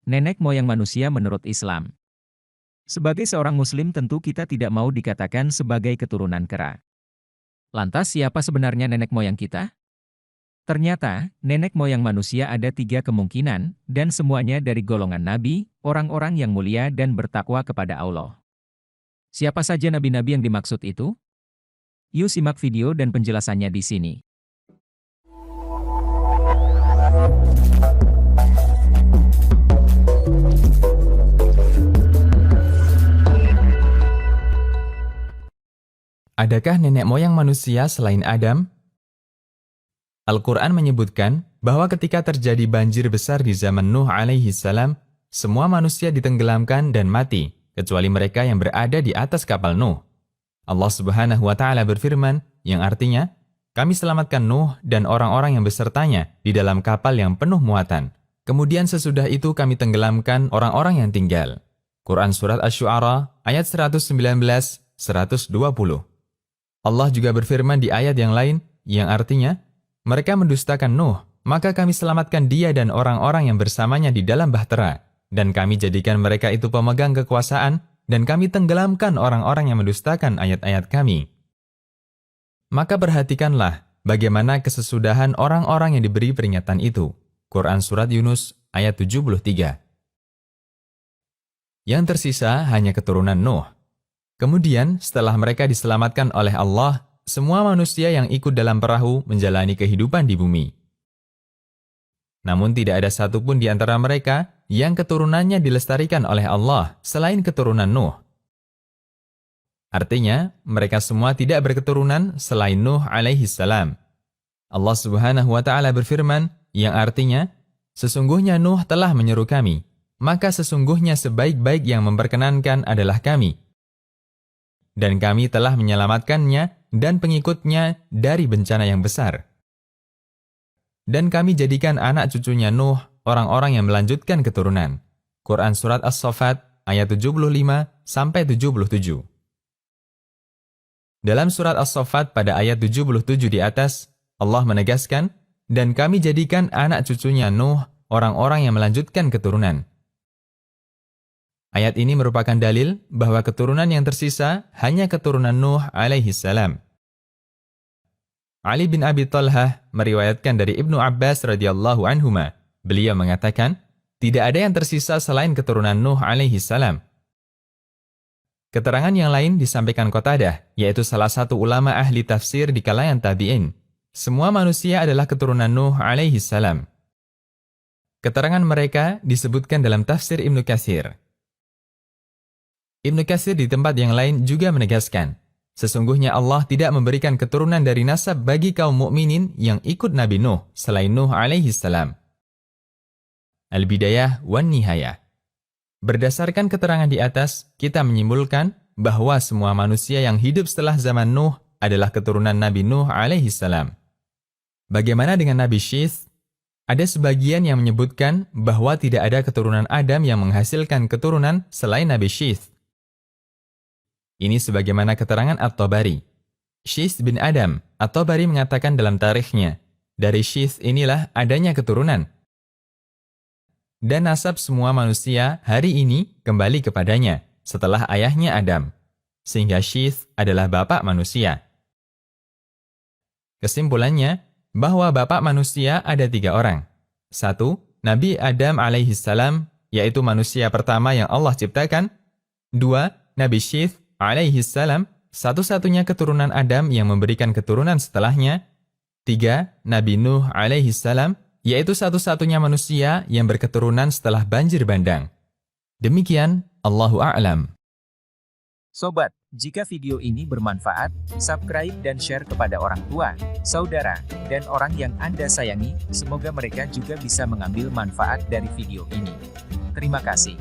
Nenek moyang manusia menurut Islam. Sebagai seorang muslim tentu kita tidak mau dikatakan sebagai keturunan kera. Lantas siapa sebenarnya nenek moyang kita? Ternyata, nenek moyang manusia ada 3 kemungkinan, dan semuanya dari golongan nabi, orang-orang yang mulia dan bertakwa kepada Allah. Siapa saja nabi-nabi yang dimaksud itu? Yuk simak video dan penjelasannya di sini. Adakah nenek moyang manusia selain Adam? Al-Quran menyebutkan bahwa ketika terjadi banjir besar di zaman Nuh alaihi salam, semua manusia ditenggelamkan dan mati, kecuali mereka yang berada di atas kapal Nuh. Allah Subhanahu wa Ta'ala berfirman, yang artinya, kami selamatkan Nuh dan orang-orang yang besertanya di dalam kapal yang penuh muatan. Kemudian sesudah itu kami tenggelamkan orang-orang yang tinggal. Quran Surat Asy-Syu'ara ayat 119-120. Allah juga berfirman di ayat yang lain, yang artinya, mereka mendustakan Nuh, maka kami selamatkan dia dan orang-orang yang bersamanya di dalam bahtera, dan kami jadikan mereka itu pemegang kekuasaan, dan kami tenggelamkan orang-orang yang mendustakan ayat-ayat kami. Maka perhatikanlah bagaimana kesesudahan orang-orang yang diberi peringatan itu. Quran Surat Yunus ayat 73. Yang tersisa hanya keturunan Nuh. Kemudian, setelah mereka diselamatkan oleh Allah, semua manusia yang ikut dalam perahu menjalani kehidupan di bumi. Namun tidak ada satupun di antara mereka yang keturunannya dilestarikan oleh Allah selain keturunan Nuh. Artinya, mereka semua tidak berketurunan selain Nuh alaihi salam. Allah Subhanahu wa Ta'ala berfirman, yang artinya, sesungguhnya Nuh telah menyeru kami, maka sesungguhnya sebaik-baik yang memperkenankan adalah kami. Dan kami telah menyelamatkannya dan pengikutnya dari bencana yang besar. Dan kami jadikan anak cucunya Nuh orang-orang yang melanjutkan keturunan. Quran Surat As-Saffat ayat 75-77. Dalam Surat As-Saffat pada ayat 77 di atas, Allah menegaskan, dan kami jadikan anak cucunya Nuh orang-orang yang melanjutkan keturunan. Ayat ini merupakan dalil bahwa keturunan yang tersisa hanya keturunan Nuh alaihi salam. Ali bin Abi Thalhah meriwayatkan dari Ibnu Abbas radhiyallahu anhuma. Beliau mengatakan, tidak ada yang tersisa selain keturunan Nuh alaihi salam. Keterangan yang lain disampaikan Qatadah, yaitu salah satu ulama ahli tafsir di kalangan tabi'in. Semua manusia adalah keturunan Nuh alaihi salam. Keterangan mereka disebutkan dalam tafsir Ibnu Katsir. Ibnu Katsir di tempat yang lain juga menegaskan, sesungguhnya Allah tidak memberikan keturunan dari nasab bagi kaum mukminin yang ikut Nabi Nuh selain Nuh alaihi salam. Al-Bidayah wan Nihayah. Berdasarkan keterangan di atas, kita menyimpulkan bahwa semua manusia yang hidup setelah zaman Nuh adalah keturunan Nabi Nuh alaihi salam. Bagaimana dengan Nabi Syith? Ada sebagian yang menyebutkan bahwa tidak ada keturunan Adam yang menghasilkan keturunan selain Nabi Syith. Ini sebagaimana keterangan At-Tabari. Syith bin Adam, At-Tabari mengatakan dalam tarikhnya, dari Syith inilah adanya keturunan. Dan nasab semua manusia hari ini kembali kepadanya setelah ayahnya Adam. Sehingga Syith adalah bapak manusia. Kesimpulannya, bahwa bapak manusia ada 3 orang. 1. Nabi Adam alaihi salam, yaitu manusia pertama yang Allah ciptakan. 2. Nabi Syith alaihi salam, satu-satunya keturunan Adam yang memberikan keturunan setelahnya. 3. Nabi Nuh alaihi salam, yaitu satu-satunya manusia yang berketurunan setelah banjir bandang. Demikian, Allahu a'lam. Sobat, jika video ini bermanfaat, subscribe dan share kepada orang tua, saudara, dan orang yang Anda sayangi, semoga mereka juga bisa mengambil manfaat dari video ini. Terima kasih.